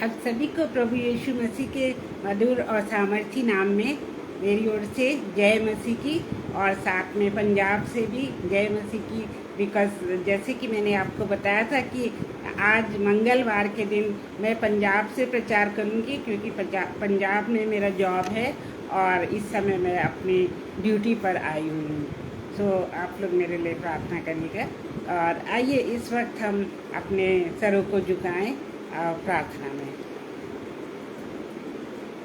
आप सभी को प्रभु यीशु मसीह के मधुर और सामर्थी नाम में मेरी ओर से जय मसीह की, और साथ में पंजाब से भी जय मसीह की। बिकॉज जैसे कि मैंने आपको बताया था कि आज मंगलवार के दिन मैं पंजाब से प्रचार करूंगी, क्योंकि पंजाब में मेरा जॉब है और इस समय मैं अपनी ड्यूटी पर आई हुई हूँ। सो आप लोग मेरे लिए प्रार्थना करिएगा। और आइए इस वक्त हम अपने सरों को झुकाएं प्रार्थना में।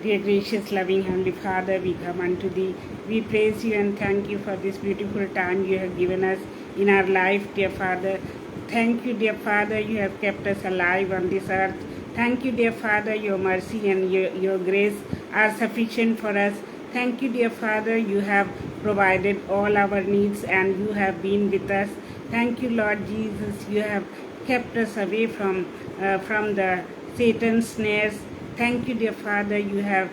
Dear gracious, loving Heavenly Father, we come unto Thee. We praise You and thank You for this beautiful time You have given us in our life, dear Father. Thank You, dear Father, You have kept us alive on this earth. Thank You, dear Father, Your mercy and Your grace are sufficient for us. Thank You, dear Father, You have provided all our needs and You have been with us. Thank You, Lord Jesus, You have kept us away from the Satan's snares. Thank You, dear Father, You have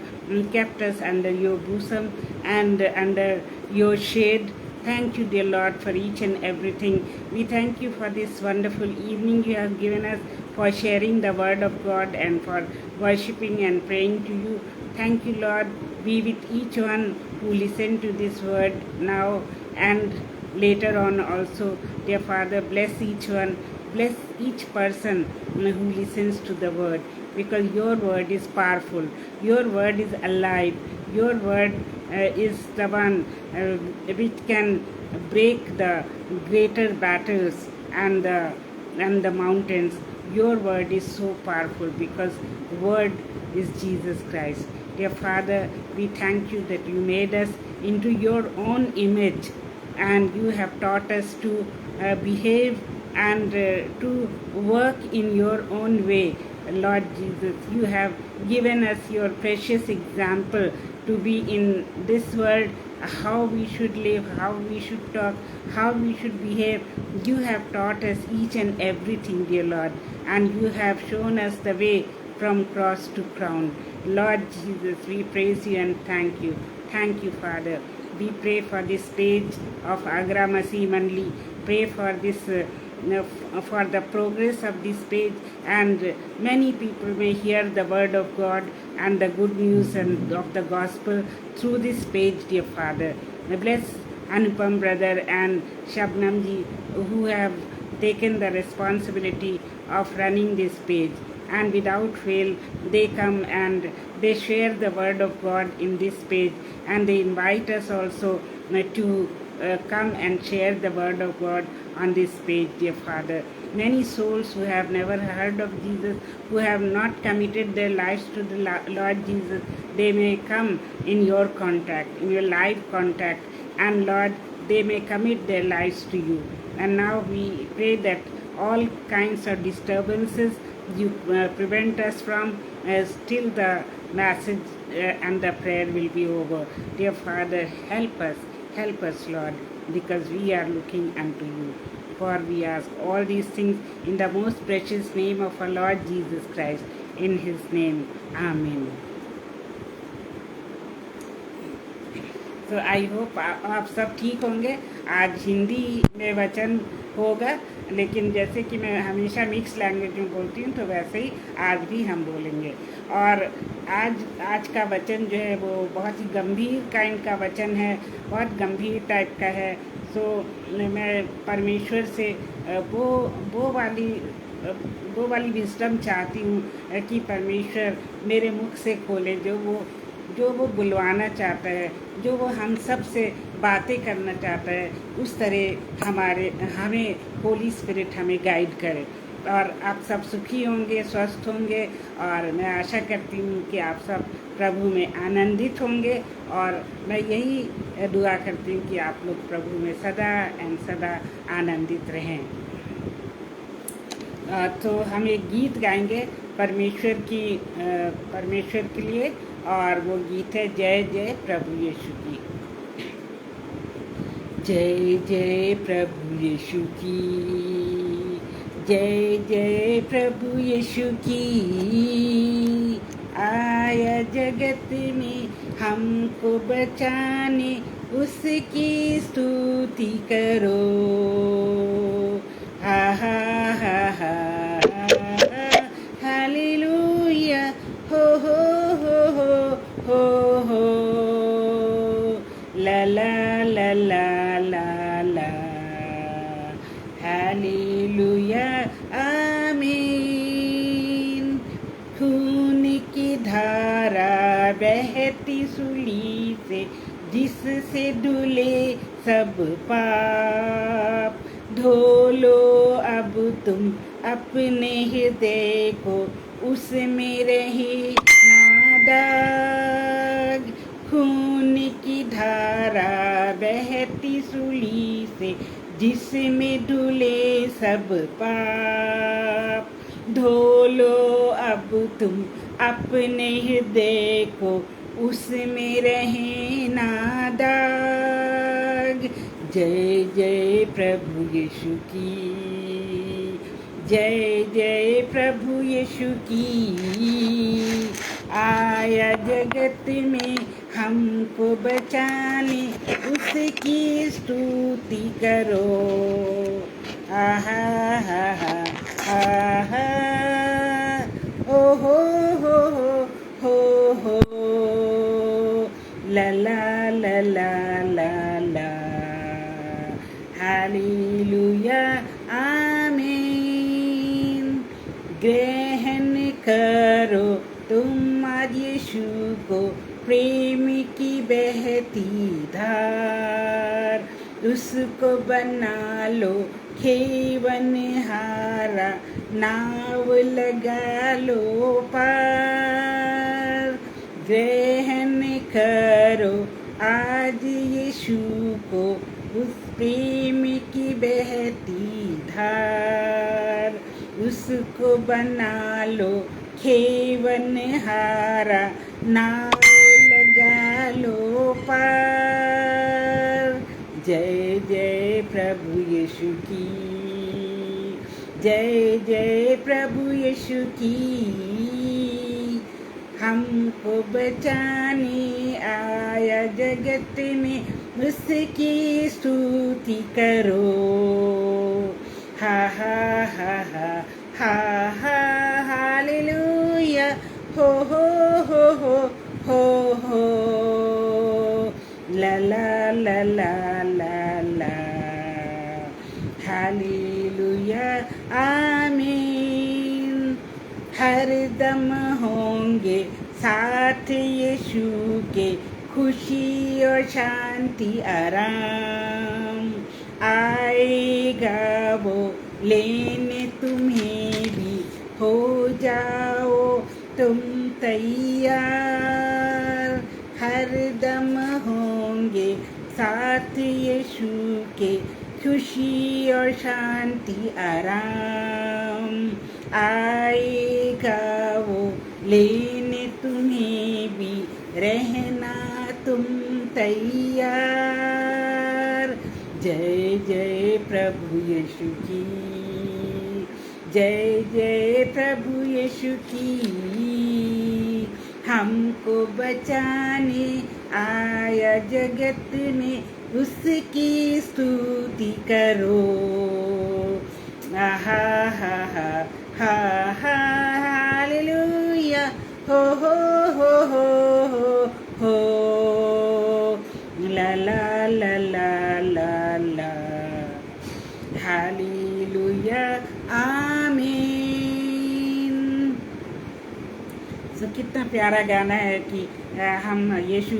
kept us under Your bosom and under Your shade. Thank You, dear Lord, for each and everything. We thank You for this wonderful evening You have given us, for sharing the Word of God and for worshipping and praying to You. Thank You, Lord. Be with each one who listen to this word now and later on also. Dear Father, bless each one. Bless each person who listens to the word, because Your word is powerful. Your word is alive. Your word is the one which can break the greater battles and the mountains. Your word is so powerful, because word is Jesus Christ. Dear Father, we thank You that You made us into Your own image, and You have taught us to behave and to work in Your own way. Lord Jesus, You have given us Your precious example to be in this world, how we should live, how we should talk, how we should behave. You have taught us each and everything, dear Lord, and You have shown us the way from cross to crown. Lord Jesus, we praise You and thank You. Thank You, Father. We pray for this page of Agra Masih Manli. Pray for this for the progress of this page, and many people may hear the word of God and the good news and of the gospel through this page, dear Father. Bless Anupam brother and Shabnam ji, who have taken the responsibility of running this page, and without fail they come and they share the word of God in this page, and they invite us also to come and share the word of God on this page, dear Father. Many souls who have never heard of Jesus, who have not committed their lives to the Lord Jesus, they may come in Your contact, in Your live contact, and Lord, they may commit their lives to You. And now we pray that all kinds of disturbances You prevent us from till the message and the prayer will be over. Dear Father, help us, Lord, because we are looking unto You. For we ask all these things in the most precious name of our Lord Jesus Christ. In His name, Amen. तो I hope आप सब ठीक होंगे। आज हिंदी में वचन होगा, लेकिन जैसे कि मैं हमेशा मिक्स लैंग्वेज में बोलती हूँ, तो वैसे ही आज भी हम बोलेंगे। और आज का वचन जो है वो बहुत ही गंभीर काइंड का वचन है, बहुत गंभीर टाइप का है। सो मैं परमेश्वर से वो वाली विजडम चाहती हूँ कि परमेश्वर मेरे मुख से खोले, जो वो बुलवाना चाहता है, जो वो हम सब से बातें करना चाहता है, उस तरह हमें होली स्पिरिट हमें गाइड करे। और आप सब सुखी होंगे, स्वस्थ होंगे, और मैं आशा करती हूँ कि आप सब प्रभु में आनंदित होंगे। और मैं यही दुआ करती हूँ कि आप लोग प्रभु में सदा एंड सदा आनंदित रहें। तो हम एक गीत गाएंगे परमेश्वर के लिए, और वो गीत है जय जय प्रभु यीशु की। जय जय प्रभु यीशु की, जय जय प्रभु यीशु की। आया जगत में हमको बचाने, उसकी स्तुति करो। हा हा हा हा, hallelujah ho. La la la la la la. Hallelujah, आमीन। खून की धारा बहती सूली से, जिससे धुले सब पाप। धो लो अब तुम अपने हृदय को, उसमें रही ना दाग। खून की धारा बहती सूली से, जिसमें धुले सब पाप। धो लो अब तुम अपने हृदय को, उसमें रहे ना दाग। जय जय प्रभु यीशु की, जय जय प्रभु यीशु की। आया जगत में हमको बचाने, उसकी स्तुति करो। आहा हा हा आहा, ओ हो हो, ला ला ला ला ला ला। हालेलुया, आमीन। ग्रहण करो तुम आज यीशु को, प्रेम की बहती धार। उसको बना लो खेवन हारा, नाव लगा लो पार। ग्रहण करो आज यीशु को, उस प्रेम की बहती धार। उसको बना लो खेवन हारा, नाव लगा लो पार। जय जय प्रभु यीशु की, जय जय प्रभु यीशु की। हमको बचाने आया जगत में, उसकी स्तुति करो। हा हा हा हा हा हा, हालेलुया, हो हो हो हो हो हो, ला ला ला ला ला ला। हालेलुया, आमीन। हर दम होंगे साथ यीशु के, खुशी और शांति आराम। आएगा वो लेने तुम्हें भी, हो जाओ तुम तैयार। हर दम होंगे साथ यीशु के, खुशी और शांति आराम। आएगा वो लेने तुम्हें भी, रहना तुम तैयार। जय जय प्रभु यीशु की, जय जय प्रभु यीशु की। हमको बचाने आया जगत में, उसकी स्तुति करो। आहा हा हा हा हा, हालेलुया, हो हो हो हो हो, ला ला ला ला ला ला। हालेलुया, आमीन। तो कितना प्यारा गाना है कि हम यीशु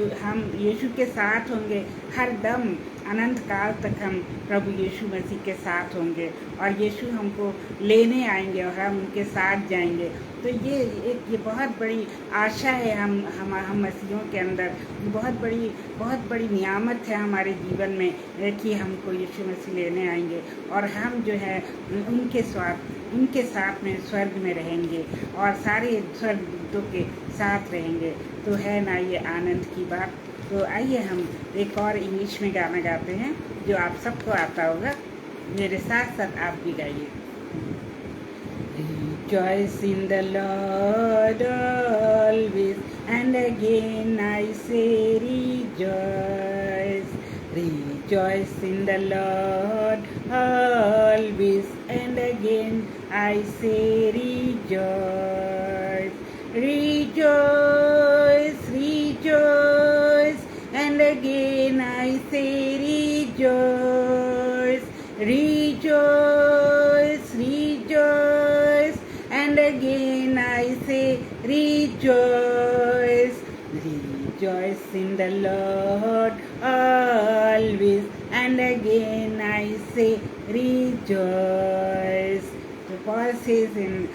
के साथ होंगे हर दम, अनंत काल तक हम प्रभु यीशु मसीह के साथ होंगे, और यीशु हमको लेने आएंगे और हम उनके साथ जाएंगे। तो ये बहुत बड़ी आशा है हम मसीहों के अंदर। बहुत बड़ी नियामत है हमारे जीवन में कि हमको यीशु मसीह लेने आएंगे, और हम जो है उनके साथ में स्वर्ग में रहेंगे, और सारे स्वर्गदूतों के साथ रहेंगे। तो है ना ये आनंद की बात। तो आइए हम एक और इंग्लिश में गाना गाते हैं जो आप सबको आता होगा। मेरे साथ साथ आप भी गाइए। Rejoice in the Lord always, and again I say rejoice. Rejoice in the Lord always, and again I say rejoice. Rejoice, rejoice. again I say rejoice. Rejoice in the Lord always, and again I say rejoice. So Paul says in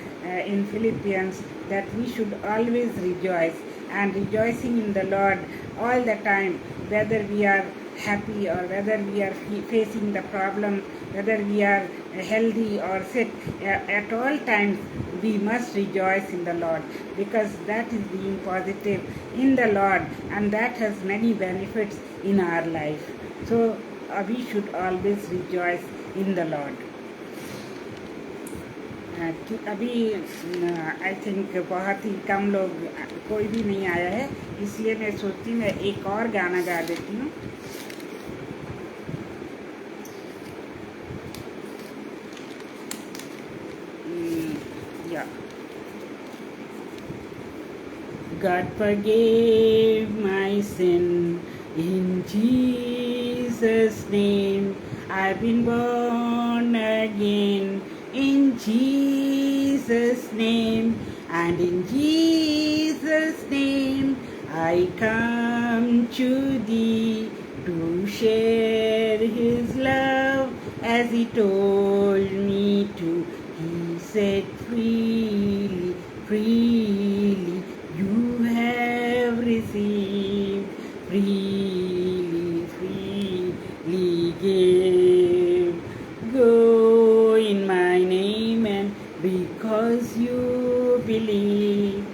Philippians that we should always rejoice, and rejoicing in the Lord all the time, whether we are happy or whether we are facing the problem, whether we are healthy or sick, at all times we must rejoice in the Lord, because that is being positive in the Lord, and that has many benefits in our life. So we should always rejoice in the Lord. अभी I think बहुत ही कम लोग, कोई भी नहीं आया है, इसलिए मैं सोचती मैं एक और गाना गा देती हूँ. Yeah. God forgave my sin in Jesus' name. I've been born again in Jesus' name, and in Jesus' name I come to thee to share his love as he told me to. He said freely, freely you have received, freely, freely give. Go in my name, and because you believe,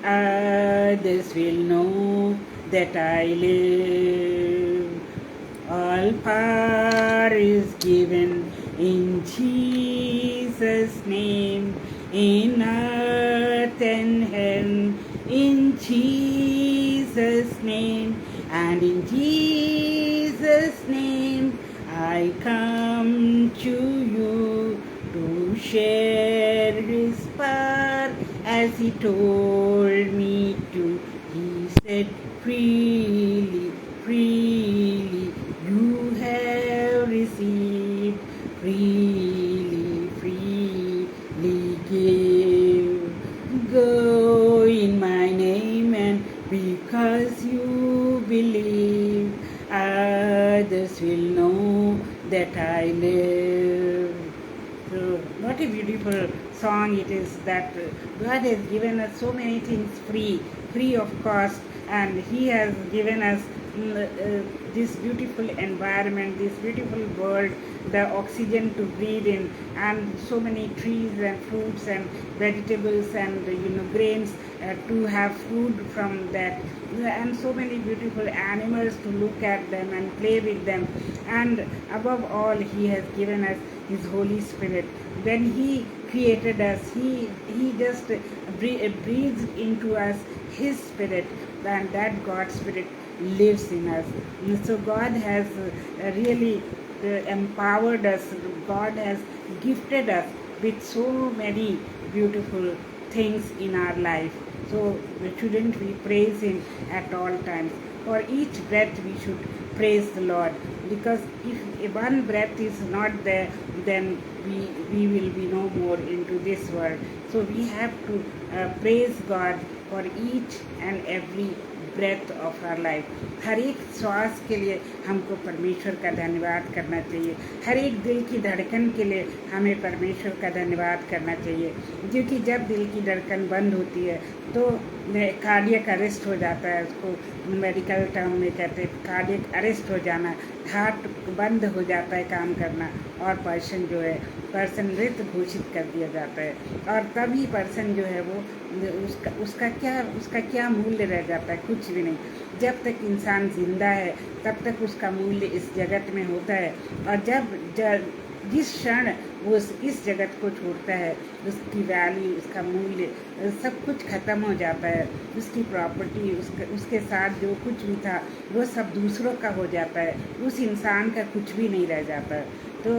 others will know that I live. All power is given in Jesus' name, in earth and heaven, in Jesus' name, and in Jesus' name I come to you to share his power as he told me to. He said freely, freely you have received, freely, freely give. Go in my name, and because you believe, others will know that I live. So what a beautiful song it is, that God has given us so many things free of cost, and he has given us this beautiful environment, this beautiful world, the oxygen to breathe in, and so many trees and fruits and vegetables and grains to have food from that, and so many beautiful animals to look at them and play with them, and above all he has given us his Holy Spirit. When he created us, he just breathed into us his spirit, and that God's spirit lives in us. So God has really empowered us. God has gifted us with so many beautiful things in our life. So shouldn't we praise him at all times? For each breath we should praise the Lord, because if one breath is not there, then we will be no more into this world. So we have to praise God for each and every breath of our life. हर एक श्वास के लिए हमको परमेश्वर का धन्यवाद करना चाहिए. हर एक दिल की धड़कन के लिए हमें परमेश्वर का धन्यवाद करना चाहिए, क्योंकि जब दिल की धड़कन बंद होती है तो कार्डियक अरेस्ट हो जाता है. उसको मेडिकल टर्म में कहते हैं कार्डियक अरेस्ट हो जाना. हार्ट बंद हो जाता है काम करना, और पर्सन मृत घोषित कर दिया जाता है. और तभी पर्सन जो है वो उसका क्या मूल्य रह जाता है? कुछ भी नहीं. जब तक इंसान जिंदा है तब तक उसका मूल्य इस जगत में होता है, और जिस क्षण वो इस जगत को छोड़ता है, उसकी वैल्यू, उसका मूल्य, सब कुछ ख़त्म हो जाता है. उसकी प्रॉपर्टी, उसके साथ जो कुछ भी था वो सब दूसरों का हो जाता है. उस इंसान का कुछ भी नहीं रह जाता. तो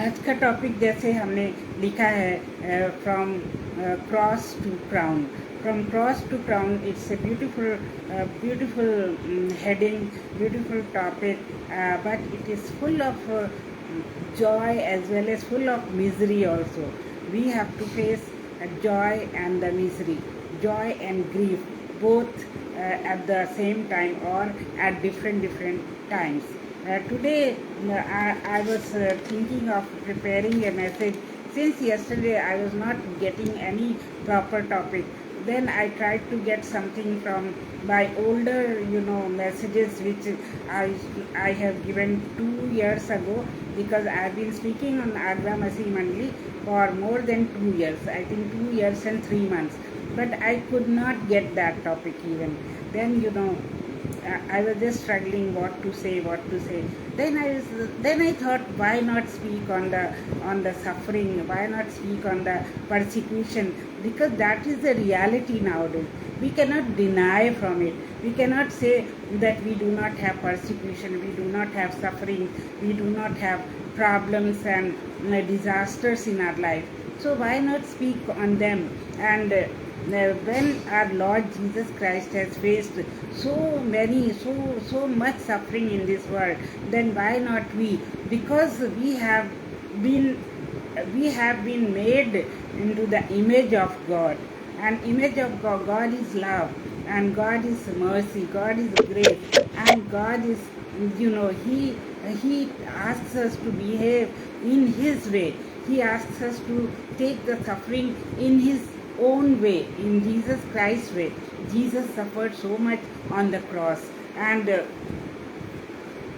आज का टॉपिक जैसे हमने लिखा है from cross to crown. From cross to crown, it's a beautiful heading, beautiful topic, but it is full of joy as well as full of misery also. We have to face joy and the misery, joy and grief, both at the same time or at different times. Today, I was thinking of preparing a message. Since yesterday, I was not getting any proper topic. Then I tried to get something from my older, messages which I have given 2 years ago, because I've been speaking on Agra Masih Mandli for more than 2 years. I think 2 years and 3 months. But I could not get that topic even. Then I was just struggling what to say. Then I thought, why not speak on the suffering? Why not speak on the persecution? Because that is the reality nowadays. We cannot deny from it. We cannot say that we do not have persecution, we do not have suffering, we do not have problems and disasters in our life. So why not speak on them? And when our Lord Jesus Christ has faced so much suffering in this world, then why not we? Because we have been made into the image of God, and image of God. God is love, and God is mercy, God is grace, and God is, He asks us to behave in His way. He asks us to take the suffering in His own way, in Jesus Christ's way. Jesus suffered so much on the cross, and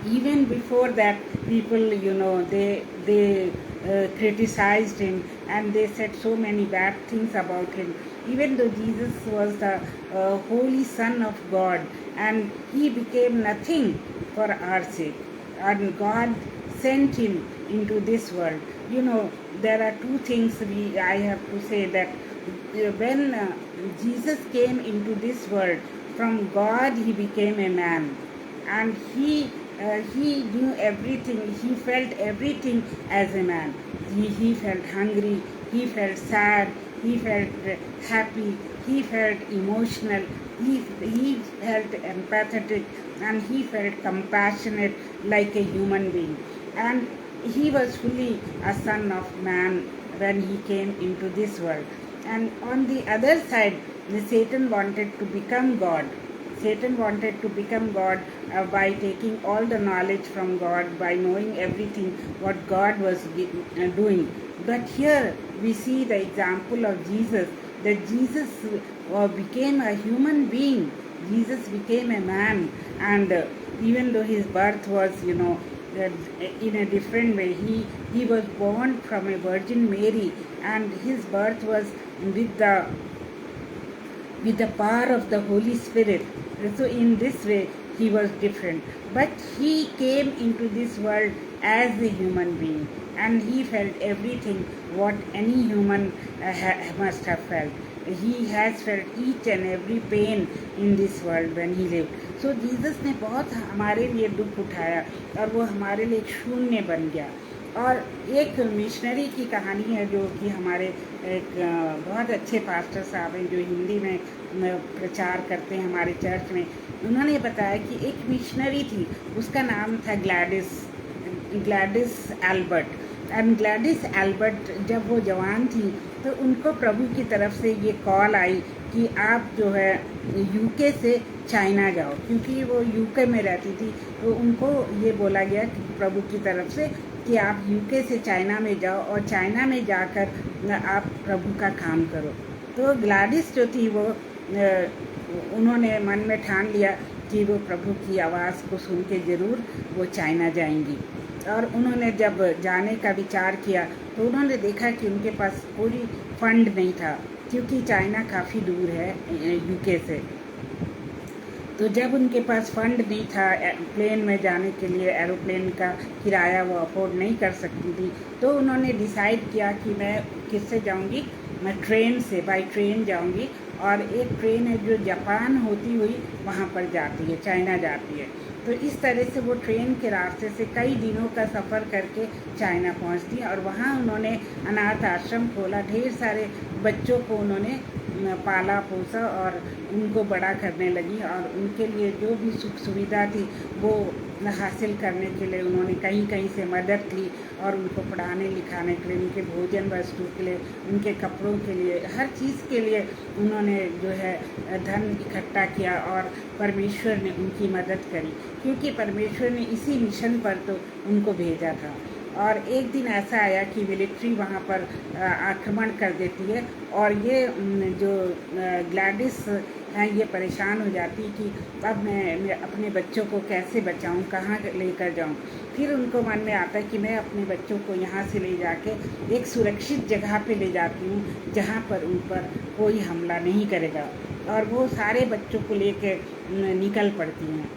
even before that, people, they criticized him, and they said so many bad things about him, even though Jesus was the holy Son of God, and he became nothing for our sake, and God sent him into this world. There are two things I have to say, that when Jesus came into this world, from God he became a man, and he knew everything. He felt everything as a man. He felt hungry, he felt sad, he felt happy, he felt emotional, he felt empathetic, and he felt compassionate like a human being. And he was fully a son of man when he came into this world. And on the other side, Satan wanted to become God. Satan wanted to become God by taking all the knowledge from God, by knowing everything what God was doing. But here we see the example of Jesus, that Jesus became a human being. Jesus became a man, and even though his birth was, in a different way, he was born from a Virgin Mary, and his birth was with the power of the Holy Spirit. So in this way, he was different. But he came into this world as a human being, and he felt everything what any human must have felt. He has felt each and every pain in this world when he lived. So Jesus ने बहुत हमारे लिए दुख उठाया, और वो हमारे लिए एक शून्य बन गया. और एक मिशनरी की कहानी है, जो कि हमारे एक बहुत अच्छे पास्टर साहब हैं, जो हिंदी में प्रचार करते हैं हमारे चर्च में. उन्होंने बताया कि एक मिशनरी थी, उसका नाम था Gladys Albert. And Gladys Albert जब वो जवान थी, तो उनको प्रभु की तरफ से ये कॉल आई कि आप जो है यूके से चाइना जाओ, क्योंकि वो यूके में रहती थी. तो उनको ये बोला गया कि प्रभु की तरफ से कि आप यूके से चाइना में जाओ, और चाइना में जाकर आप प्रभु का काम करो. तो ग्लैडिस जो थी, वो उन्होंने मन में ठान लिया कि वो प्रभु की आवाज़ को सुन के ज़रूर वो चाइना जाएंगी. और उन्होंने जब जाने का विचार किया, तो उन्होंने देखा कि उनके पास कोई फंड नहीं था, क्योंकि चाइना काफ़ी दूर है यूके से. तो जब उनके पास फंड नहीं था प्लेन में जाने के लिए, एरोप्लेन का किराया वो अफोर्ड नहीं कर सकती थी, तो उन्होंने डिसाइड किया कि मैं किससे जाऊंगी, मैं ट्रेन से, बाय ट्रेन जाऊंगी. और एक ट्रेन है जो जापान होती हुई वहाँ पर जाती है, चाइना जाती है. तो इस तरह से वो ट्रेन के रास्ते से कई दिनों का सफ़र करके चाइना पहुँचती, और वहाँ उन्होंने अनाथ आश्रम खोला. ढेर सारे बच्चों को उन्होंने पाला पोसा और उनको बड़ा करने लगी, और उनके लिए जो भी सुख सुविधा थी वो हासिल करने के लिए उन्होंने कहीं कहीं से मदद ली. और उनको पढ़ाने लिखाने के लिए, उनके भोजन वस्तु के लिए, उनके कपड़ों के लिए, हर चीज़ के लिए उन्होंने जो है धन इकट्ठा किया और परमेश्वर ने उनकी मदद करी, क्योंकि परमेश्वर ने इसी मिशन पर तो उनको भेजा था। और एक दिन ऐसा आया कि मिलिट्री वहाँ पर आक्रमण कर देती है और ये जो ग्लैडिस हैं ये परेशान हो जाती कि अब मैं अपने बच्चों को कैसे बचाऊं, कहाँ लेकर जाऊं। फिर उनको मन में आता है कि मैं अपने बच्चों को यहाँ से ले जाके एक सुरक्षित जगह पे ले जाती हूँ जहाँ पर उन पर कोई हमला नहीं करेगा। और वो सारे बच्चों को लेके निकल पड़ती हैं।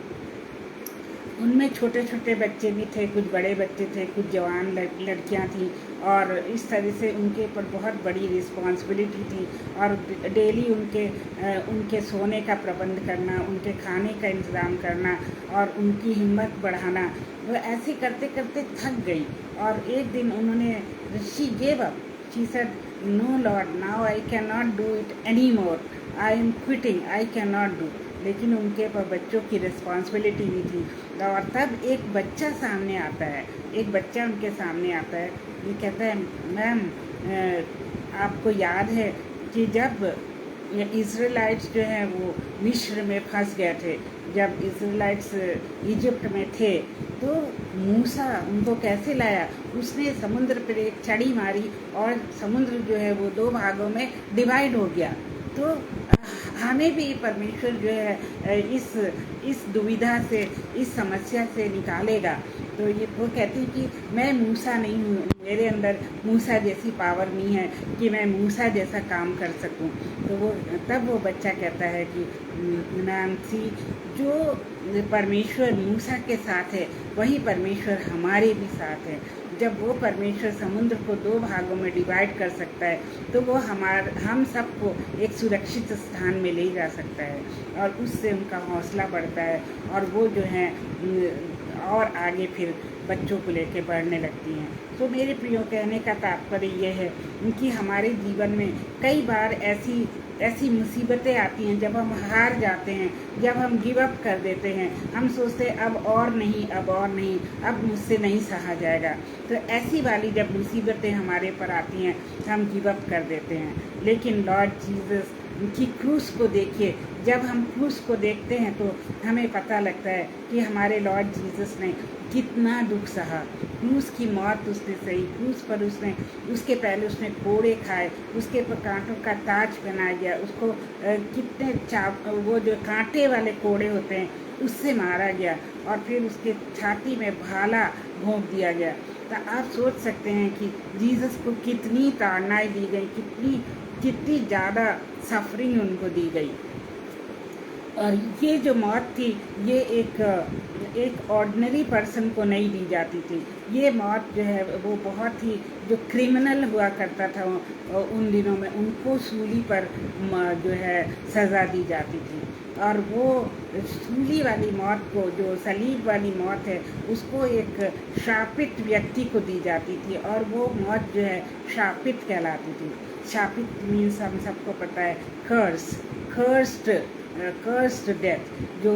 उनमें छोटे छोटे बच्चे भी थे, कुछ बड़े बच्चे थे, कुछ जवान लड़कियां थीं और इस तरह से उनके ऊपर बहुत बड़ी रिस्पॉन्सिबिलिटी थी। और डेली उनके सोने का प्रबंध करना, उनके खाने का इंतज़ाम करना और उनकी हिम्मत बढ़ाना। वो ऐसे करते करते थक गई और एक दिन उन्होंने she gave up, she said no lord, now I can not do it any more, I am quitting, I can not do. लेकिन उनके पर बच्चों की रिस्पॉन्सिबिलिटी भी थी। और तब एक बच्चा सामने आता है, एक बच्चा उनके सामने आता है, ये कहता है मैम आपको याद है कि जब इज़राइलाइट्स जो हैं वो मिस्र में फंस गए थे, जब इज़राइलाइट्स इजिप्ट में थे तो मूसा उनको कैसे लाया, उसने समुद्र पर एक छड़ी मारी और समुद्र जो है वो 2 भागों में डिवाइड हो गया। तो हमें भी परमेश्वर जो है इस दुविधा से, इस समस्या से निकालेगा। तो ये वो कहती कि मैं मूसा नहीं हूँ, मेरे अंदर मूसा जैसी पावर नहीं है कि मैं मूसा जैसा काम कर सकूँ। तो तब वो बच्चा कहता है कि नैन्सी, जो परमेश्वर मूसा के साथ है वही परमेश्वर हमारे भी साथ है। जब वो परमेश्वर समुद्र को 2 भागों में डिवाइड कर सकता है तो वो हम सबको एक सुरक्षित स्थान में ले जा सकता है और उससे उनका हौसला बढ़ता है और वो जो है और आगे फिर बच्चों को लेके बढ़ने लगती हैं। तो मेरे प्रियो, कहने का तात्पर्य ये है कि हमारे जीवन में कई बार ऐसी मुसीबतें आती हैं जब हम हार जाते हैं, जब हम गिव अप कर देते हैं, हम सोचते हैं अब और नहीं, अब मुझसे नहीं सहा जाएगा। तो ऐसी वाली जब मुसीबतें हमारे पर आती हैं हम गिव अप कर देते हैं। लेकिन लॉर्ड जीसस की क्रूस को देखिए, जब हम क्रूस को देखते हैं तो हमें पता लगता है कि हमारे लॉर्ड जीसस ने कितना दुख सहा। क्रूस की मौत उसने सही, क्रूस पर उसके पहले उसने कोड़े खाए, उसके पर कांटों का ताज पहनाया गया, उसको कितने वो जो कांटे वाले कोड़े होते हैं उससे मारा गया और फिर उसके छाती में भाला भोंक दिया गया। तो आप सोच सकते हैं कि जीसस को कितनी ताड़नाएं दी गई, कितनी ज़्यादा सफरिंग उनको दी गई। और ये जो मौत थी ये एक ऑर्डिनरी पर्सन को नहीं दी जाती थी। ये मौत जो है वो बहुत ही जो क्रिमिनल हुआ करता था उन दिनों में, उनको सूली पर जो है सज़ा दी जाती थी। और वो सूली वाली मौत को, जो सलीब वाली मौत है, उसको एक शापित व्यक्ति को दी जाती थी और वो मौत जो है शापित कहलाती थी। शापित मीन्स हम सबको पता है कर्स्ड डेथ। जो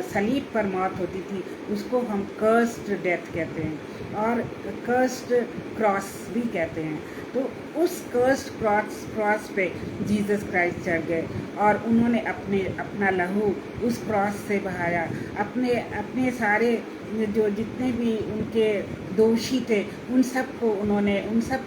सलीब पर मौत होती थी उसको हम कर्स्ड डेथ कहते हैं और कर्स्ड क्रॉस भी कहते हैं। तो उस कर्स्ड क्रॉस पे जीसस क्राइस्ट चढ़ गए और उन्होंने अपना लहू उस क्रॉस से बहाया। अपने सारे जो जितने भी उनके दोषी थे उन सब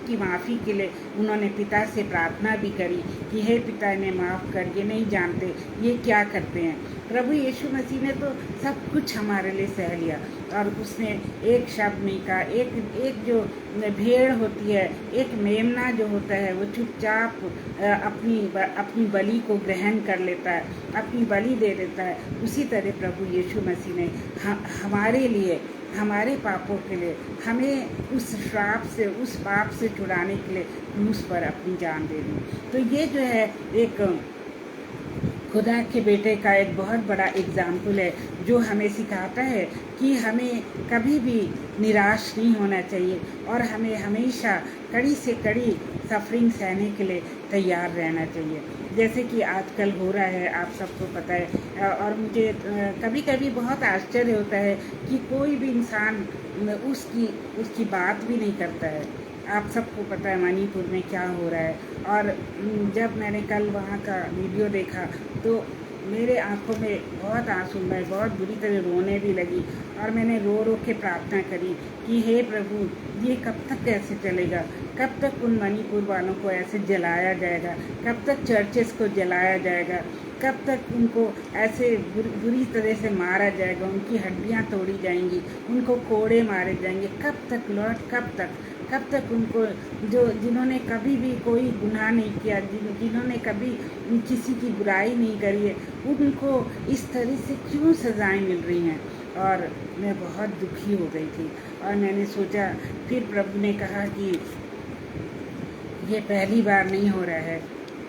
की माफ़ी के लिए उन्होंने पिता से प्रार्थना भी करी कि हे पिता, इन्हें माफ़ कर, ये नहीं जानते ये क्या करते हैं। प्रभु यीशु मसीह ने तो सब कुछ हमारे लिए सह लिया और उसने एक शब्द नहीं कहा। एक जो भेड़ होती है, एक मेमना जो होता है, वो चुपचाप अपनी बलि को ग्रहण कर लेता है, अपनी बलि दे देता है। उसी तरह प्रभु यीशु मसीह ने हमारे लिए, हमारे पापों के लिए, हमें उस श्राप से, उस पाप से छुड़ाने के लिए क्रूस पर अपनी जान दे दी। तो ये जो है एक खुदा के बेटे का एक बहुत बड़ा एग्जाम्पल है जो हमें सिखाता है कि हमें कभी भी निराश नहीं होना चाहिए और हमें हमेशा कड़ी से कड़ी सफरिंग सहने के लिए तैयार रहना चाहिए, जैसे कि आजकल हो रहा है, आप सबको पता है। और मुझे कभी कभी बहुत आश्चर्य होता है कि कोई भी इंसान उसकी बात भी नहीं करता है। आप सबको पता है मणिपुर में क्या हो रहा है। और जब मैंने कल वहाँ का वीडियो देखा तो मेरे आंखों में बहुत आंसू आए, बहुत बुरी तरह रोने भी लगी। और मैंने रो रो के प्रार्थना करी कि हे प्रभु, ये कब तक कैसे चलेगा? कब तक उन मणिपुर वालों को ऐसे जलाया जाएगा? कब तक चर्चेस को जलाया जाएगा? कब तक उनको ऐसे बुरी तरह से मारा जाएगा? उनकी हड्डियां तोड़ी जाएंगी, उनको कोड़े मारे जाएंगे? कब तक लॉर्ड, कब तक उनको जिन्होंने कभी भी कोई गुनाह नहीं किया, जिन्होंने कभी किसी की बुराई नहीं करी है, उनको इस तरह से क्यों सज़ाएं मिल रही हैं? और मैं बहुत दुखी हो गई थी। और मैंने सोचा, फिर प्रभु ने कहा कि ये पहली बार नहीं हो रहा है,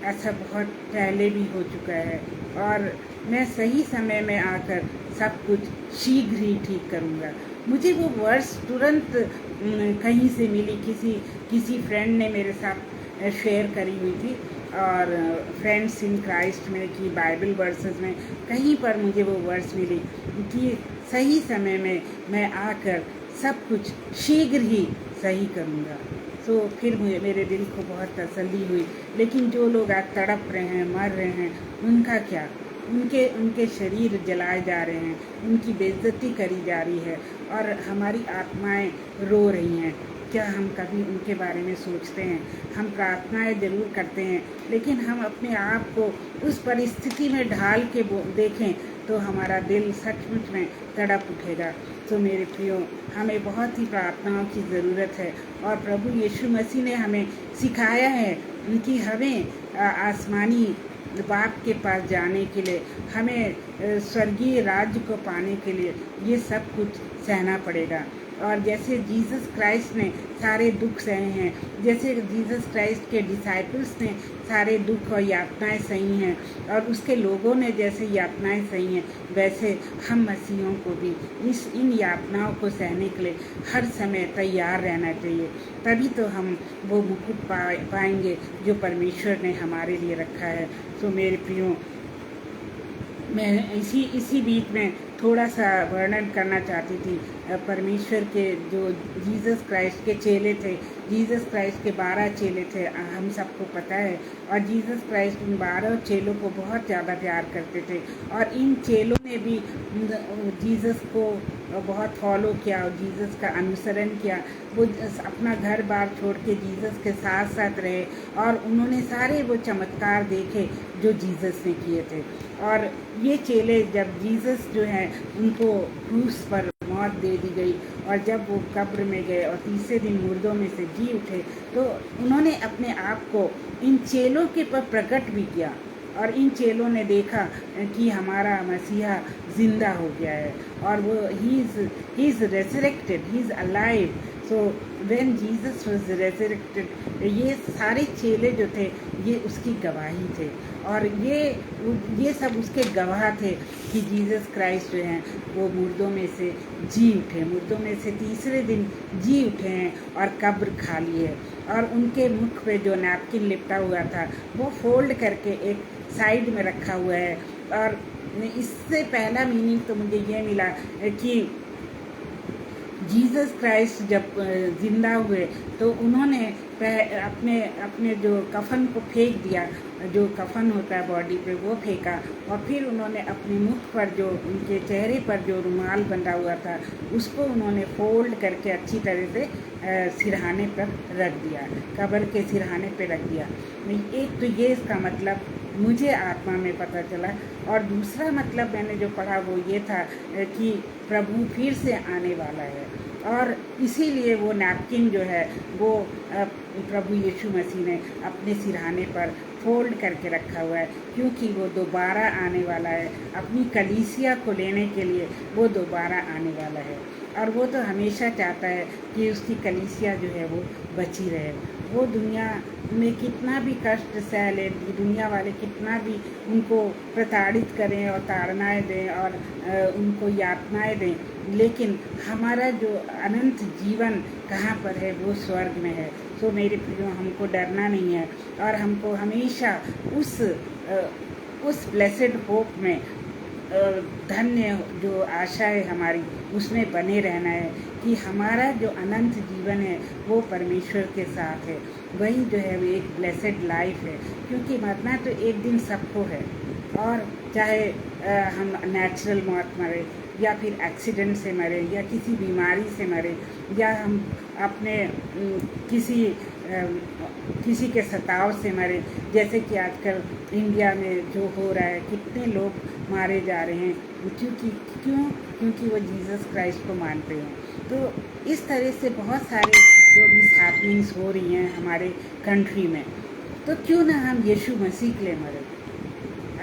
ऐसा बहुत पहले भी हो चुका है। और मैं सही समय में आकर सब कुछ शीघ्र ही ठीक करूँगा। मुझे वो वर्ड्स तुरंत कहीं से मिली, किसी फ्रेंड ने मेरे साथ शेयर करी हुई थी। और फ्रेंड्स इन क्राइस्ट में कि बाइबल वर्सेस में कहीं पर मुझे वो वर्ड्स मिली कि सही समय में मैं आकर सब कुछ शीघ्र ही सही करूँगा। तो फिर मेरे दिल को बहुत तसल्ली हुई। लेकिन जो लोग आज तड़प रहे हैं, मर रहे हैं, उनका क्या? उनके शरीर जलाए जा रहे हैं, उनकी बेइज्जती करी जा रही है और हमारी आत्माएं रो रही हैं। क्या हम कभी उनके बारे में सोचते हैं? हम प्रार्थनाएं ज़रूर करते हैं, लेकिन हम अपने आप को उस परिस्थिति में ढाल के देखें तो हमारा दिल सचमुच में तड़प उठेगा। तो मेरे प्रियो, हमें बहुत ही प्रार्थनाओं की ज़रूरत है। और प्रभु यीशु मसीह ने हमें सिखाया है कि हमें आसमानी बाप के पास जाने के लिए, हमें स्वर्गीय राज्य को पाने के लिए ये सब कुछ सहना पड़ेगा। और जैसे जीसस क्राइस्ट ने सारे दुख सहे हैं, जैसे जीसस क्राइस्ट के डिसाइपल्स ने सारे दुख और यातनाएं सही हैं और उसके लोगों ने जैसे यातनाएं सही हैं, वैसे हम मसीहों को भी इन यातनाओं को सहने के लिए हर समय तैयार रहना चाहिए। तभी तो हम वो मुकुट पाएंगे जो परमेश्वर ने हमारे लिए रखा है। तो मेरे प्रियो, मैं इसी बीच में थोड़ा सा वर्णन करना चाहती थी परमेश्वर के जो जीसस क्राइस्ट के चेले थे। जीसस क्राइस्ट के 12 चेले थे, हम सबको पता है। और जीसस क्राइस्ट उन 12 चेलों को बहुत ज़्यादा प्यार करते थे और इन चेलों ने भी जीसस को बहुत फॉलो किया और जीसस का अनुसरण किया। वो अपना घर बार छोड़ के जीसस के साथ साथ रहे और उन्होंने सारे वो चमत्कार देखे जो जीसस ने किए थे। और ये चेले, जब जीसस जो है उनको क्रूस पर मौत दे दी गई और जब वो कब्र में गए और तीसरे दिन मुर्दों में से जी उठे, तो उन्होंने अपने आप को इन चेलों के पर प्रकट भी किया। और इन चेलों ने देखा कि हमारा मसीहा जिंदा हो गया है और वो he is resurrected, he is alive. So when Jesus was resurrected, ये सारे चेले जो थे ये उसकी गवाही थे और ये सब उसके गवाह थे कि जीसस क्राइस्ट जो हैं वो मुर्दों में से जी उठे, मुर्दों में से तीसरे दिन जी उठे हैं और कब्र खाली है। और उनके मुख पे जो नैपकिन लिपटा हुआ था वो फोल्ड करके एक साइड में रखा हुआ है। और इससे पहला मीनिंग तो मुझे ये मिला कि जीसस क्राइस्ट जब ज़िंदा हुए तो उन्होंने अपने जो कफन को फेंक दिया, जो कफन होता है बॉडी पे वो फेंका। और फिर उन्होंने अपने मुख पर, जो उनके चेहरे पर जो रुमाल बंधा हुआ था, उसको उन्होंने फोल्ड करके अच्छी तरह से सिरहाने पर रख दिया, कब्र के सिरहाने पे रख दिया। एक तो ये इसका मतलब मुझे आत्मा में पता चला। और दूसरा मतलब मैंने जो पढ़ा वो ये था कि प्रभु फिर से आने वाला है और इसीलिए वो नैपकिन जो है वो प्रभु यीशु मसीह ने अपने सिरहाने पर फोल्ड करके रखा हुआ है, क्योंकि वो दोबारा आने वाला है। अपनी कलीसिया को लेने के लिए वो दोबारा आने वाला है और वो तो हमेशा चाहता है कि उसकी कलीसिया जो है वो बची रहे। वो दुनिया में कितना भी कष्ट सह ले, दुनिया वाले कितना भी उनको प्रताड़ित करें और ताड़नाएं दें और उनको यातनाएं दें, लेकिन हमारा जो अनंत जीवन कहाँ पर है? वो स्वर्ग में है। तो तो मेरे प्रियो हमको डरना नहीं है और हमको हमेशा उस ब्लेसेड होप में धन्य जो आशा है हमारी उसमें बने रहना है कि हमारा जो अनंत जीवन है वो परमेश्वर के साथ है, वही जो है वो एक ब्लेसेड लाइफ है। क्योंकि मरना तो एक दिन सबको है, और चाहे हम नेचुरल मौत मरे या फिर एक्सीडेंट से मरे या किसी बीमारी से मरे या हम अपने किसी के सताव से मरे, जैसे कि आजकल इंडिया में जो हो रहा है, कितने लोग मारे जा रहे हैं क्योंकि वो जीसस क्राइस्ट को मानते हैं। तो इस तरह से बहुत सारे जो मिसहैपनिंग्स हो रही हैं हमारे कंट्री में, तो क्यों ना हम यीशु मसीह के लिए मरें।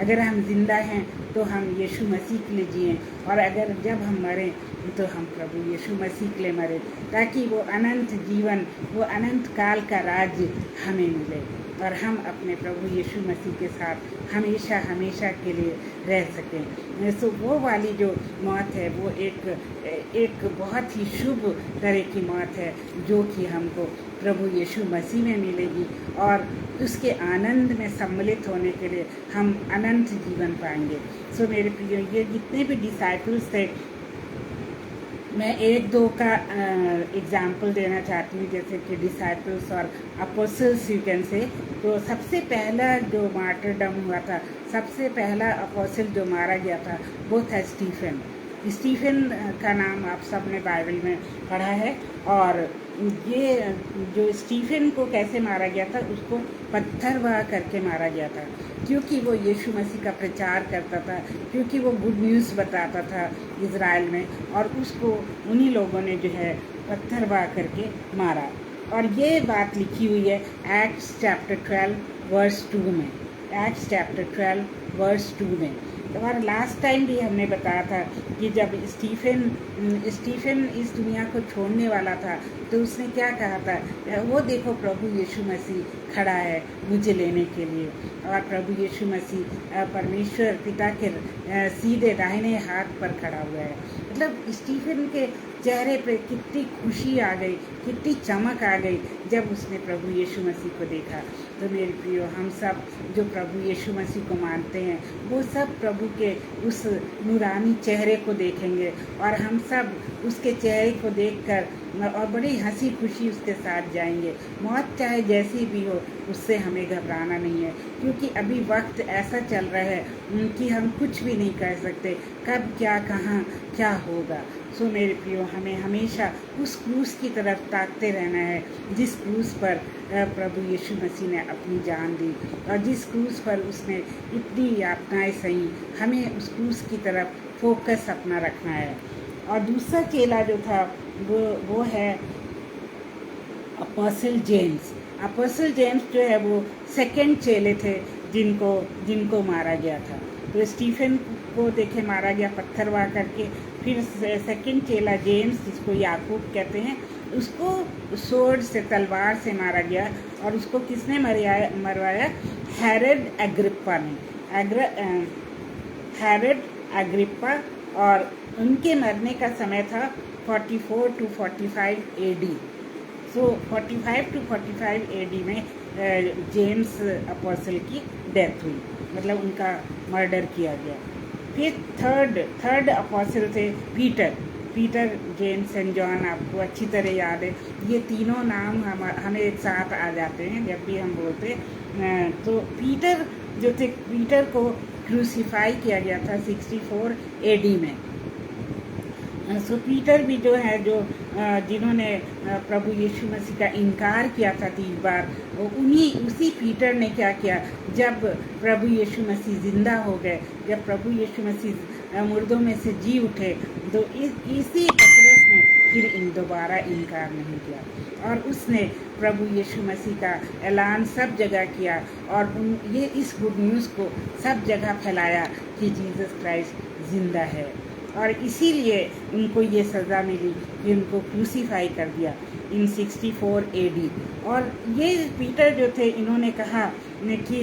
अगर हम जिंदा हैं तो हम यीशु मसीह के लिए जिएं, और अगर जब हम मरें तो हम प्रभु यीशु मसीह के लिए मरें, ताकि वो अनंत जीवन, वो अनंत काल का राज्य हमें मिले और हम अपने प्रभु यीशु मसीह के साथ हमेशा हमेशा के लिए रह सकें। सो वो वाली जो मौत है वो एक बहुत ही शुभ तरह की मौत है, जो कि हमको प्रभु यीशु मसीह में मिलेगी, और उसके आनंद में सम्मिलित होने के लिए हम अनंत जीवन पाएंगे। सो मेरे प्रिय, ये जितने भी डिसाइपल्स थे, मैं एक दो का एग्जाम्पल देना चाहती हूँ, जैसे कि डिसाइपल्स और अपोस्टल्स यू कैन से। तो सबसे पहला जो मार्टरडम हुआ था, सबसे पहला अपोस्टल जो मारा गया था वो था स्टीफन का नाम आप सब ने बाइबल में पढ़ा है। और ये जो स्टीफन को कैसे मारा गया था, उसको पत्थरवाह करके मारा गया था, क्योंकि वो यीशु मसीह का प्रचार करता था, क्योंकि वो गुड न्यूज़ बताता था इज़राइल में, और उसको उन्हीं लोगों ने जो है पत्थरवाह करके मारा। और ये बात लिखी हुई है एक्ट्स चैप्टर 12 वर्स 2 में, एक्ट्स चैप्टर 12 वर्स 2 में। और लास्ट टाइम भी हमने बताया था कि जब स्टीफन इस दुनिया को छोड़ने वाला था, तो उसने क्या कहा था, वो देखो प्रभु यीशु मसीह खड़ा है मुझे लेने के लिए। और प्रभु यीशु मसीह परमेश्वर पिता के सीधे दाहिने हाथ पर खड़ा हुआ है। मतलब स्टीफन के चेहरे पे कितनी खुशी आ गई, कितनी चमक आ गई जब उसने प्रभु यीशु मसीह को देखा। तो मेरे प्रियो, हम सब जो प्रभु यीशु मसीह को मानते हैं, वो सब प्रभु के उस नूरानी चेहरे को देखेंगे, और हम सब उसके चेहरे को देखकर और बड़ी हंसी खुशी उसके साथ जाएंगे। मौत चाहे जैसी भी हो, उससे हमें घबराना नहीं है, क्योंकि अभी वक्त ऐसा चल रहा है कि हम कुछ भी नहीं कह सकते, कब क्या कहाँ क्या होगा। सो मेरे प्रियो, हमें हमेशा उस क्रूस की तरफ ताकते रहना है, जिस क्रूस पर प्रभु यीशु मसीह ने अपनी जान दी, और जिस क्रूस पर उसने इतनी यातनाएं सही, हमें उस क्रूस की तरफ फोकस अपना रखना है। और दूसरा चेला जो था वो है अपोस्टल जेम्स। अपोस्टल जेम्स जो है वो सेकंड चेले थे जिनको मारा गया था। तो स्टीफन को देखे मारा गया पत्थरवाह करके, फिर सेकंड चेला जेम्स, जिसको याकूब कहते हैं, उसको सोर्ड से, तलवार से मारा गया। और उसको किसने मरवाया? हेरोड अग्रिप्पा ने, हेरोड अग्रिप्पा। और उनके मरने का समय था 44 to 45 AD। So 45 to 45 AD में जेम्स अपोस्टल की डेथ हुई, मतलब उनका मर्डर किया गया। फिर थर्ड अपोस्टल थे पीटर, जेम्स एंड जॉन। आपको अच्छी तरह याद है, ये तीनों नाम हमें एक साथ आ जाते हैं जब भी हम बोलते। तो पीटर जो थे, पीटर को क्रूसीफाई किया गया था 64 AD में। सो पीटर भी जो है, जो जिन्होंने प्रभु यीशु मसीह का इनकार किया था 3 बार, उसी पीटर ने क्या किया, जब प्रभु यीशु मसीह जिंदा हो गए, जब प्रभु यीशु मसीह मुर्दों में से जी उठे, तो इसी पतरस ने फिर दोबारा इनकार नहीं किया, और उसने प्रभु यीशु मसीह का ऐलान सब जगह किया, और ये इस गुड न्यूज़ को सब जगह फैलाया कि जीसस क्राइस्ट जिंदा है। और इसीलिए उनको ये सज़ा मिली कि उनको क्रूसीफाई कर दिया इन 64 AD। और ये पीटर जो थे, इन्होंने कहा कि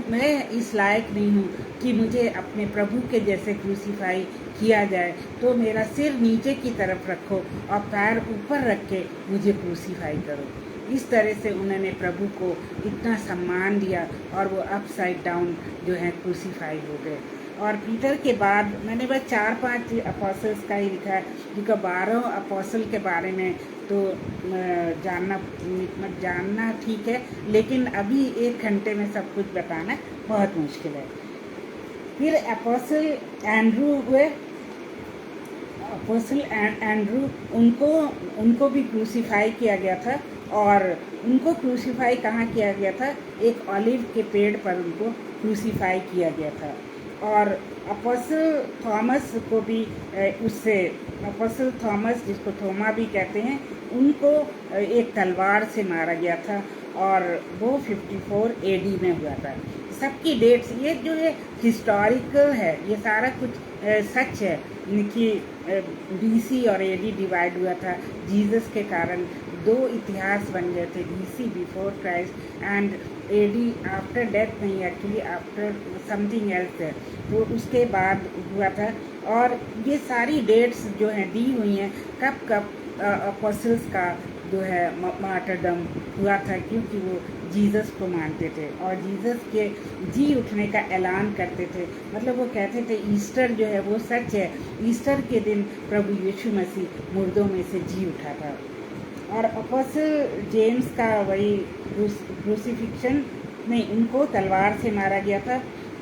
मैं इस लायक नहीं हूँ कि मुझे अपने प्रभु के जैसे क्रूसीफाई किया जाए, तो मेरा सिर नीचे की तरफ रखो और पैर ऊपर रख के मुझे क्रूसीफाई करो। इस तरह से उन्होंने प्रभु को इतना सम्मान दिया और वो अपसाइड डाउन जो है क्रूसीफाई हो गए। और पीटर के बाद मैंने बस 4-5 अपोस्टल्स का ही लिखा है, क्योंकि 12 अपोस्टल के बारे में तो जानना ठीक है, लेकिन अभी 1 घंटे में सब कुछ बताना बहुत मुश्किल है। फिर अपोस्टल एंड्रू हुए। अपोस्टल एंड्रू उनको भी क्रूसीफाई किया गया था, और उनको क्रूसीफाई कहाँ किया गया था? एक ऑलिव के पेड़ पर उनको क्रूसीफाई किया गया था। और अपोस्टल थॉमस को भी अपोस्टल थॉमस, जिसको थोमा भी कहते हैं, उनको एक तलवार से मारा गया था, और वो 54 AD में हुआ था। सबकी डेट्स ये जो है हिस्टोरिकल है, ये सारा कुछ सच है कि BC और AD डिवाइड हुआ था। जीसस के कारण 2 इतिहास बन गए थे, BC before Christ and AD after death, नहीं एक्चुअली आफ्टर समथिंग एल्स है, तो उसके बाद हुआ था। और ये सारी डेट्स जो हैं दी हुई हैं कब अपोस्टल्स का जो है मार्टरडम हुआ था, क्योंकि वो जीसस को मानते थे और जीसस के जी उठने का ऐलान करते थे। मतलब वो कहते थे ईस्टर जो है वो सच है, ईस्टर के दिन प्रभु यीशु मसीह मुर्दों में से जी उठा था। और अपोस्टल जेम्स का वही क्रूसिफिक्शन नहीं, उनको तलवार से मारा गया था।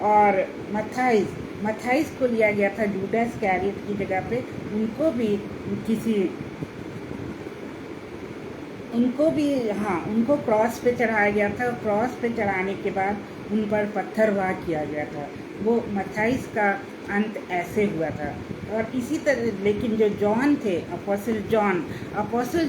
और मथाइस को लिया गया था जूडा इस्करियोत की जगह पे, उनको क्रॉस पे चढ़ाया गया था। क्रॉस पे चढ़ाने के बाद उन पर पत्थरवाह किया गया था। वो मथाइस का अंत ऐसे हुआ था। और इसी तरह लेकिन जो जॉन थे, अपोस्टल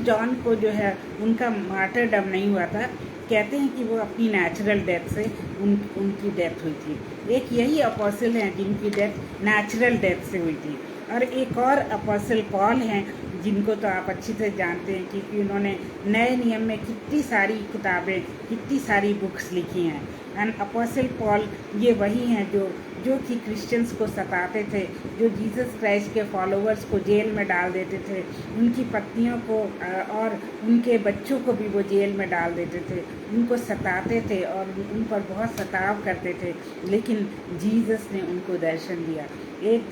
जॉन को जो है उनका मार्टरडम नहीं हुआ था। कहते हैं कि वो अपनी नेचुरल डेथ से उनकी डेथ हुई थी। एक यही अपोस्टल हैं जिनकी डेथ नेचुरल डेथ से हुई थी। और एक और अपोस्टल पॉल हैं, जिनको तो आप अच्छी तरह जानते हैं, क्योंकि उन्होंने नए नियम में कितनी सारी किताबें, कितनी सारी बुक्स लिखी हैं। एंड अपोस्टल पॉल ये वही हैं जो कि क्रिश्चियंस को सताते थे, जो जीसस क्राइस्ट के फॉलोअर्स को जेल में डाल देते थे, उनकी पत्नियों को और उनके बच्चों को भी वो जेल में डाल देते थे, उनको सताते थे और उन पर बहुत सताव करते थे। लेकिन जीसस ने उनको दर्शन दिया। एक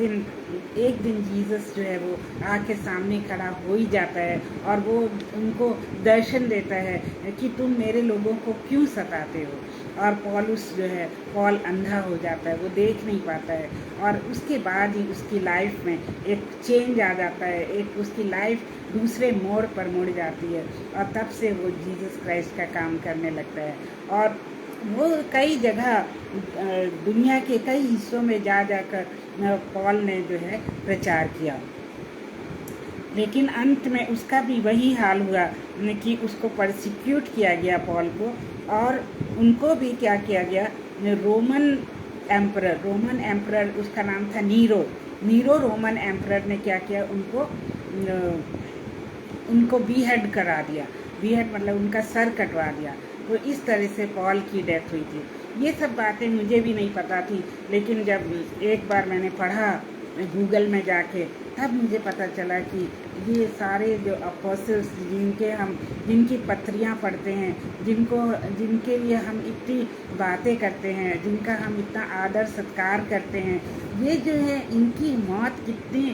दिन जीसस जो है वो आके सामने खड़ा हो ही जाता है और वो उनको दर्शन देता है कि तुम मेरे लोगों को क्यों सताते हो। और पॉल अंधा हो जाता है, वो देख नहीं पाता है। और उसके बाद ही उसकी लाइफ में एक चेंज आ जाता है, एक उसकी लाइफ दूसरे मोड़ पर मुड़ जाती है, और तब से वो जीसस क्राइस्ट का काम करने लगता है। और वो कई जगह दुनिया के कई हिस्सों में जाकर पॉल ने जो है प्रचार किया। लेकिन अंत में उसका भी वही हाल हुआ कि उसको परसिक्यूट किया गया पॉल को, और उनको भी क्या किया गया, रोमन एम्परर उसका नाम था नीरो रोमन एम्परर ने क्या किया, उनको बीहेड करा दिया। बीहेड मतलब उनका सर कटवा दिया। तो इस तरह से पॉल की डेथ हुई थी। ये सब बातें मुझे भी नहीं पता थी, लेकिन जब एक बार मैंने पढ़ा गूगल में जाके, तब मुझे पता चला कि ये सारे जो अपोस्टल्स जिनकी पत्रियाँ पढ़ते हैं, जिनके लिए हम इतनी बातें करते हैं, जिनका हम इतना आदर सत्कार करते हैं, ये जो है इनकी मौत कितनी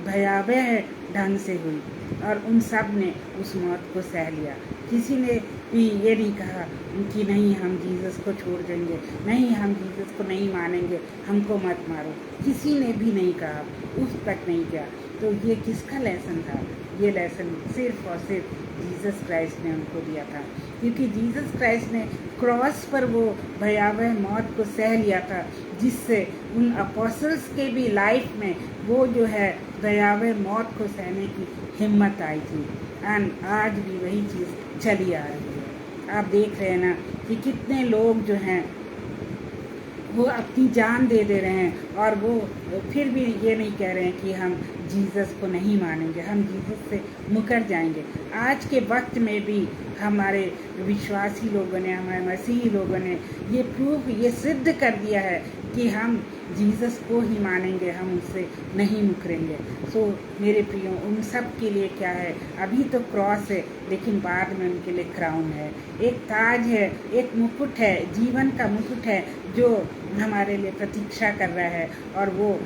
भयावह ढंग से हुई, और उन सब ने उस मौत को सह लिया। किसी ने भी ये नहीं कहा कि नहीं हम जीसस को छोड़ देंगे, नहीं हम जीसस को नहीं मानेंगे, हमको मत मारो, किसी ने भी नहीं कहा, उस तक नहीं किया। तो ये किसका लेसन था? ये लेसन सिर्फ और सिर्फ जीसस क्राइस्ट ने उनको दिया था, क्योंकि जीसस क्राइस्ट ने क्रॉस पर वो भयावह मौत को सह लिया था, जिससे उन अपोस्टल्स के भी लाइफ में वो जो है भयावह मौत को सहने की हिम्मत आई थी। एंड आज भी वही चीज़ चली आ रही है। आप देख रहे हैं ना कि कितने लोग जो हैं वो अपनी जान दे रहे हैं, और वो फिर भी ये नहीं कह रहे हैं कि हम जीसस को नहीं मानेंगे, हम जीसस से मुकर जाएंगे। आज के वक्त में भी हमारे विश्वासी लोगों ने, हमारे मसीही लोगों ने ये सिद्ध कर दिया है कि हम जीसस को ही मानेंगे, हम उससे नहीं मुकरेंगे। सो मेरे प्रियो, उन सब के लिए क्या है, अभी तो क्रॉस है लेकिन बाद में उनके लिए क्राउन है, एक ताज है, एक मुकुट है, जीवन का मुकुट है जो हमारे लिए प्रतीक्षा कर रहा है, और वो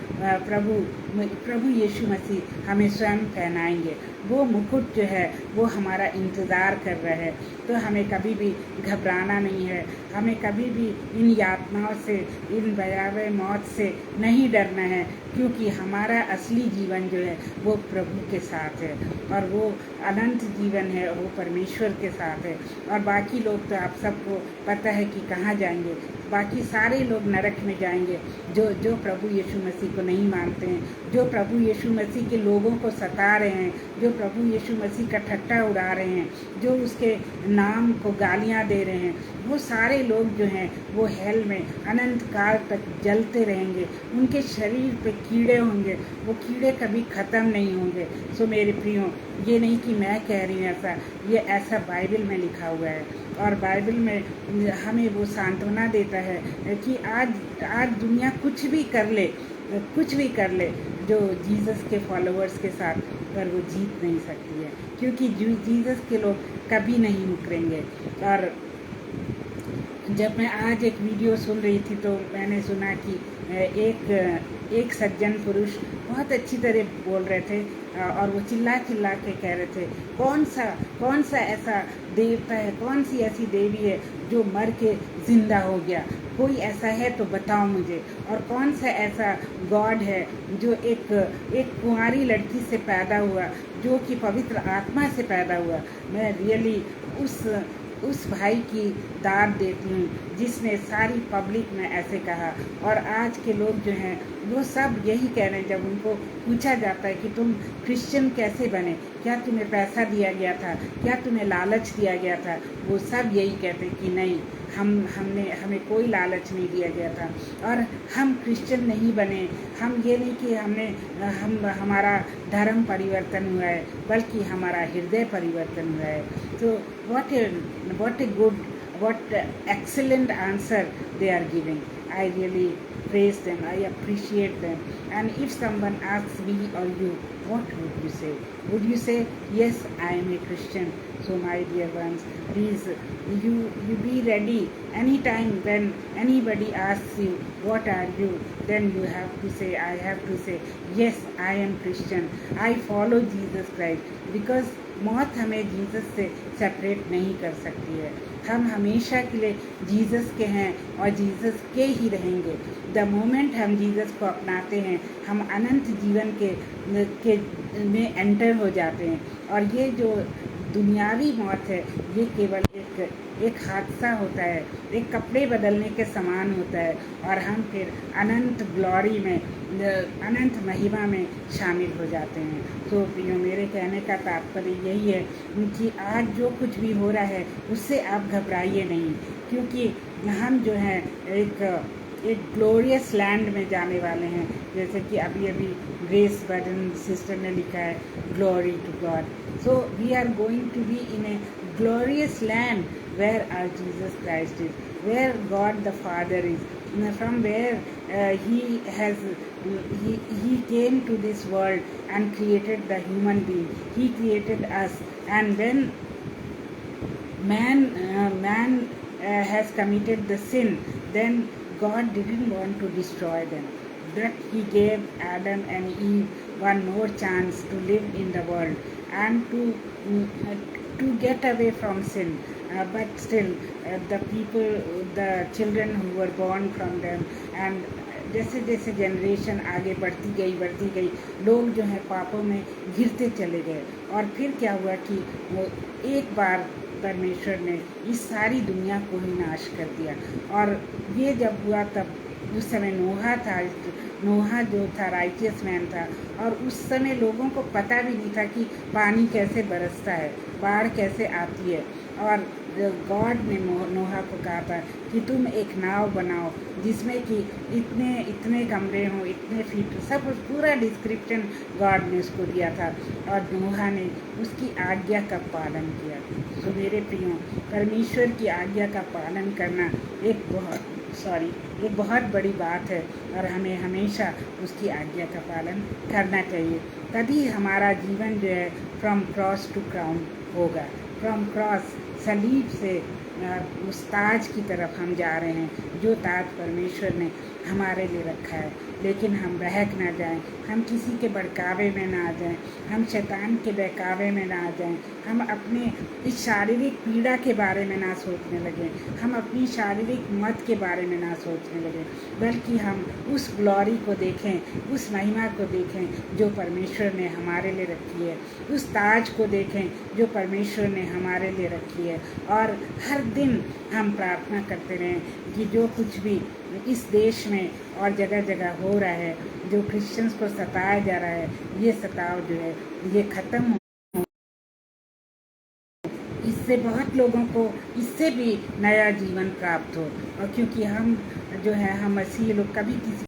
प्रभु यीशु मसीह हमें स्वयं पहनाएंगे। वो मुकुट जो है वो हमारा इंतज़ार कर रहा है। तो हमें कभी भी घबराना नहीं है, हमें कभी भी इन यातनाओं से, इन भयावह मौत से नहीं डरना है, क्योंकि हमारा असली जीवन जो है वो प्रभु के साथ है, और वो अनंत जीवन है, वो परमेश्वर के साथ है। और बाकी लोग तो आप सबको पता है कि कहाँ जाएंगे, बाकी सारे लोग नरक में जाएंगे जो प्रभु यीशु मसीह को नहीं मानते हैं, जो प्रभु यीशु मसीह के लोगों को सता रहे हैं, जो प्रभु यीशु मसीह का ठट्टा उड़ा रहे हैं, जो उसके नाम को गालियां दे रहे हैं, वो सारे लोग जो हैं वो हेल में अनंत काल तक जलते रहेंगे। उनके शरीर पे कीड़े होंगे, वो कीड़े कभी ख़त्म नहीं होंगे। सो मेरे प्रियो, ये नहीं कि मैं कह रही हूँ ऐसा, ये ऐसा बाइबल में लिखा हुआ है, और बाइबल में हमें वो सांत्वना देता है कि आज दुनिया कुछ भी कर ले जो जीसस के फॉलोअर्स के साथ, पर वो जीत नहीं सकती है, क्योंकि जीसस के लोग कभी नहीं मुकरेंगे। और जब मैं आज एक वीडियो सुन रही थी तो मैंने सुना कि एक सज्जन पुरुष बहुत अच्छी तरह बोल रहे थे, और वो चिल्ला के कह रहे थे, कौन सा ऐसा देवता है, कौन सी ऐसी देवी है जो मर के जिंदा हो गया, कोई ऐसा है तो बताओ मुझे, और कौन सा ऐसा गॉड है जो एक कुंवारी लड़की से पैदा हुआ, जो कि पवित्र आत्मा से पैदा हुआ। मैं रियली उस भाई की दाद देती हूँ जिसने सारी पब्लिक में ऐसे कहा। और आज के लोग जो हैं वो सब यही कह रहे हैं, जब उनको पूछा जाता है कि तुम क्रिश्चियन कैसे बने, क्या तुम्हें पैसा दिया गया था, क्या तुम्हें लालच दिया गया था, वो सब यही कहते हैं कि नहीं, हमें कोई लालच नहीं दिया गया था, और हम क्रिश्चियन नहीं बने। हम ये नहीं कि हमारा धर्म परिवर्तन हुआ है, बल्कि हमारा हृदय परिवर्तन हुआ है। तो what excellent answer they are giving. I really praise them, I appreciate them. And if someone asks me or you, what would you say? Would you say, yes, I am a Christian? So my dear ones, please, you be ready. Anytime when anybody asks you, what are you? Then you have to say, I have to say, yes, I am Christian. I follow Jesus Christ. Because मौत हमें Jesus से separate नहीं कर सकती है। हम हमेशा के लिए जीसस के हैं और जीसस के ही रहेंगे। द मोमेंट हम जीसस को अपनाते हैं, हम अनंत जीवन के में एंटर हो जाते हैं। और ये जो दुनियावी मौत है, ये केवल एक हादसा होता है, एक कपड़े बदलने के समान होता है, और हम फिर अनंत ग्लोरी में, अनंत महिमा में शामिल हो जाते हैं। तो प्रियो, मेरे कहने का तात्पर्य यही है कि आज जो कुछ भी हो रहा है उससे आप घबराइए नहीं, क्योंकि हम जो हैं एक ग्लोरियस लैंड में जाने वाले हैं। जैसे कि अभी ग्रेस बर्डन सिस्टर ने लिखा है, glory to God. So we are going to be in a glorious land where our Jesus Christ is, where God the Father is, from where he came to this world and created the human being. He created us, and when man has committed the sin, then God didn't want to destroy them, but he gave Adam and Eve one more chance to live in the world and to get away from sin. But still the children who were born from them, and जैसे जैसे generation आगे बढ़ती गई, लोग जो है पापों में घिरते चले गए। और फिर क्या हुआ कि एक बार परमेश्वर ने इस सारी दुनिया को ही नाश कर दिया। और ये जब हुआ तब उस समय नोहा जो था राइचियस मैन था, और उस समय लोगों को पता भी नहीं था कि पानी कैसे बरसता है, बाढ़ कैसे आती है। और गॉड ने नोहा को कहा था कि तुम एक नाव बनाओ जिसमें कि इतने कमरे हों, इतने फीट, सब पूरा डिस्क्रिप्शन गॉड ने उसको दिया था, और नोहा ने उसकी आज्ञा का पालन किया। तो मेरे प्रियो, परमेश्वर की आज्ञा का पालन करना एक बहुत सॉरी, ये बहुत बड़ी बात है और हमें हमेशा उसकी आज्ञा का पालन करना चाहिए। तभी हमारा जीवन जो है फ्रॉम क्रॉस टू क्राउन होगा। फ्रॉम क्रॉस, सलीब से उस ताज की तरफ हम जा रहे हैं जो ताज परमेश्वर ने हमारे लिए रखा है। लेकिन हम बहक ना जाएं, हम किसी के भड़कावे में ना आ जाएं, हम शैतान के बहकावे में ना आ जाएं, हम अपने इस शारीरिक पीड़ा के बारे में ना सोचने लगें, हम अपनी शारीरिक मौत के बारे में ना सोचने लगें, बल्कि हम उस ग्लोरी को देखें, उस महिमा को देखें जो परमेश्वर ने हमारे लिए रखी है, उस ताज को देखें जो परमेश्वर ने हमारे लिए रखी है। और हर दिन हम प्रार्थना करते रहें कि जो कुछ भी इस देश में और जगह जगह हो रहा है, जो क्रिश्चियंस को सताया जा रहा है, ये सताव जो है ये ख़त्म हो, इससे बहुत लोगों को इससे भी नया जीवन प्राप्त हो। और क्योंकि हम जो है हम मसीह लोग कभी किसी